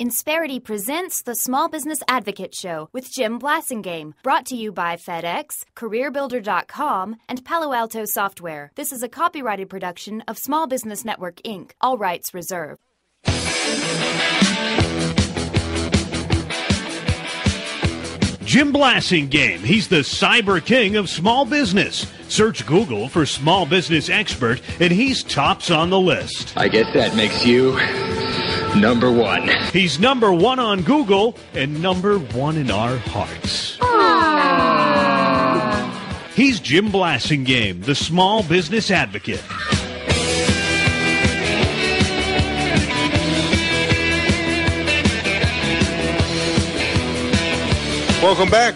Insperity presents the Small Business Advocate Show with Jim Blasingame, brought to you by FedEx, CareerBuilder.com, and Palo Alto Software. This is a copyrighted production of Small Business Network, Inc., all rights reserved. Jim Blasingame, he's the cyber king of small business. Search Google for small business expert, and he's tops on the list. I guess that makes you number one. He's number one on Google and number one in our hearts. Aww. He's Jim Blasingame, the small business advocate. Welcome back.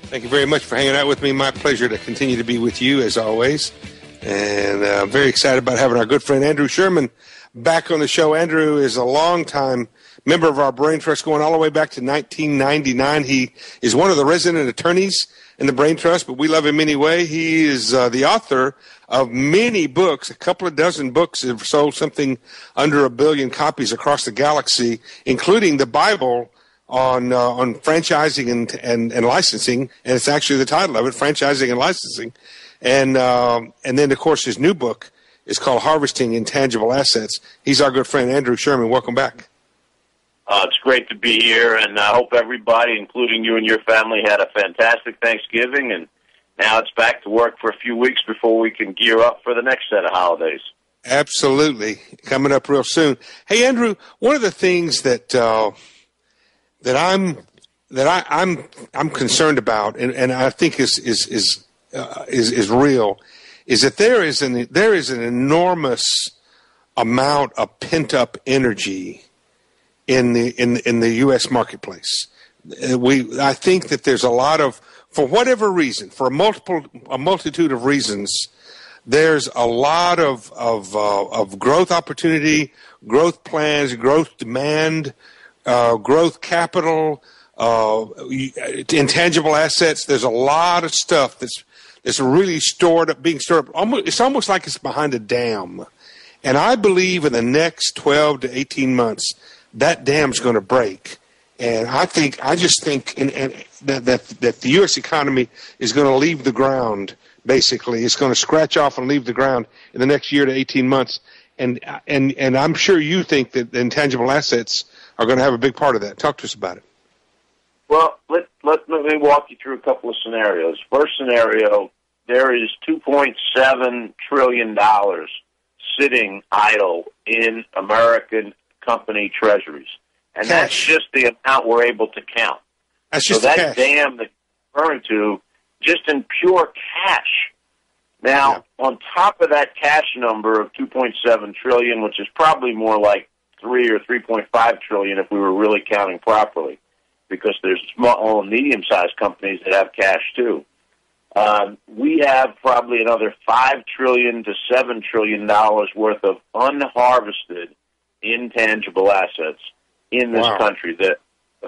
Thank you very much for hanging out with me. My pleasure to continue to be with you as always. And I'm very excited about having our good friend Andrew Sherman back on the show. Andrew is a longtime member of our Brain Trust, going all the way back to 1999. He is one of the resident attorneys in the Brain Trust, but we love him anyway. He is the author of many books. A couple of dozen books have sold something under 1 billion copies across the galaxy, including the Bible on franchising and licensing, and it's actually the title of it, Franchising and Licensing. And then, of course, his new book is called Harvesting Intangible Assets. He's our good friend, Andrew Sherman. Welcome back. It's great to be here, and I hope everybody, including you and your family, had a fantastic Thanksgiving, and now it's back to work for a few weeks before we can gear up for the next set of holidays. Absolutely. Coming up real soon. Hey, Andrew, one of the things that I'm concerned about, and I think is real, is that there is an enormous amount of pent up energy in the U.S. marketplace. I think that there's a lot of, for whatever reason, for a multitude of reasons, there's a lot of growth opportunity, growth plans, growth demand, growth capital, intangible assets. There's a lot of stuff that's really being stored up. It's almost like it's behind a dam. And I believe in the next 12 to 18 months, that dam's going to break. And I just think that the U.S. economy is going to leave the ground, basically. It's going to scratch off and leave the ground in the next year to 18 months. And I'm sure you think that the intangible assets are going to have a big part of that. Talk to us about it. Well, let me walk you through a couple of scenarios. First scenario, there is $2.7 trillion sitting idle in American company treasuries. And cash. That's just the amount we're able to count. That's just so that cash. dam that you're referring to, just in pure cash. Now, on top of that cash number of $2.7 trillion, which is probably more like 3 or 3.5 trillion if we were really counting properly, because there's small and medium-sized companies that have cash too. We have probably another $5 trillion to $7 trillion worth of unharvested intangible assets in this country. The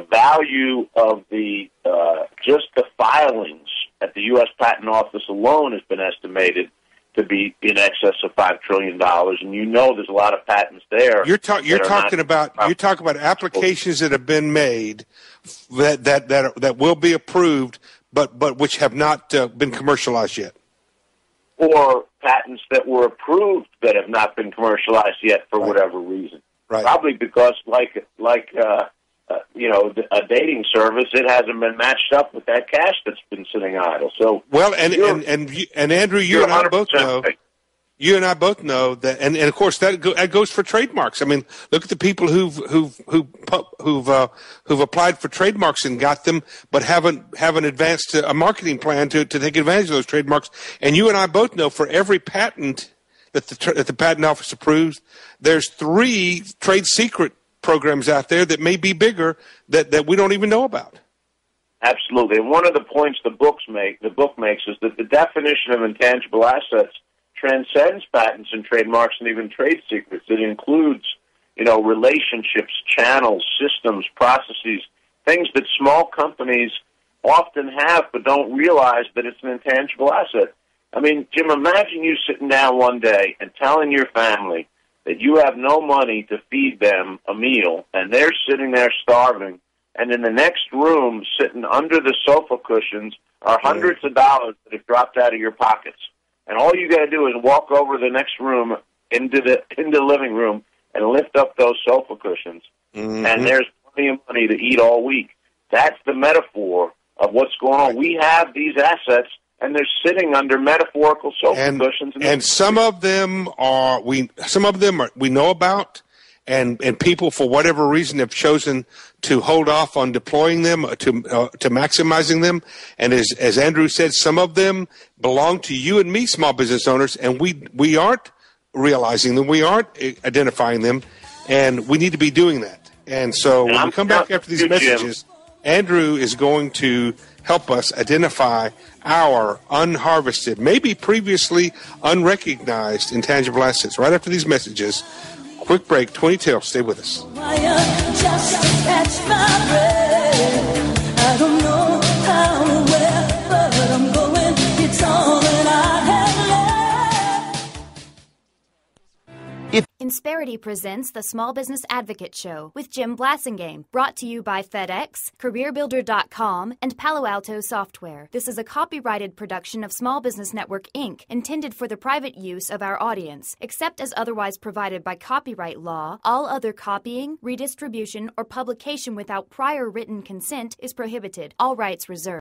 value of just the filings at the U.S. Patent Office alone has been estimated to be in excess of $5 trillion, and you know there's a lot of patents there. You're talking about applications that have been made that will be approved, but which have not been commercialized yet, or patents that were approved that have not been commercialized yet for whatever reason. Right. Probably because, a dating service, it hasn't been matched up with that cash that's been sitting idle. So well, and Andrew, you and I both know. Right. You and I both know that, and of course that goes for trademarks. I mean, look at the people who've applied for trademarks and got them, but haven't advanced a marketing plan to take advantage of those trademarks. And you and I both know for every patent that the patent office approves, there's 3 trade secret programs out there that may be bigger that we don't even know about. Absolutely. And one of the points the book makes is that the definition of intangible assets transcends patents and trademarks and even trade secrets. It includes, relationships, channels, systems, processes, things that small companies often have but don't realize that it's an intangible asset. I mean, Jim, imagine you sitting down one day and telling your family that you have no money to feed them a meal, and they're sitting there starving, and in the next room, sitting under the sofa cushions, are hundreds of dollars that have dropped out of your pockets. And all you got to do is walk over the next room into the living room and lift up those sofa cushions, and there's plenty of money to eat all week. That's the metaphor of what's going on. We have these assets, and they're sitting under metaphorical sofa cushions. And some of them we know about, and people for whatever reason have chosen to hold off on deploying them to maximizing them. And as Andrew said, some of them belong to you and me, small business owners, and we aren't realizing them, we aren't identifying them, and we need to be doing that. And so when we come back after these messages, Andrew is going to help us identify our unharvested, maybe previously unrecognized intangible assets. Right after these messages, quick break, 20 Tails. Stay with us. I don't know how or where, but I'm going. It's all that I have left. Insperity presents the Small Business Advocate Show with Jim Blasingame, brought to you by FedEx, CareerBuilder.com, and Palo Alto Software. This is a copyrighted production of Small Business Network, Inc., intended for the private use of our audience. Except as otherwise provided by copyright law, all other copying, redistribution, or publication without prior written consent is prohibited. All rights reserved.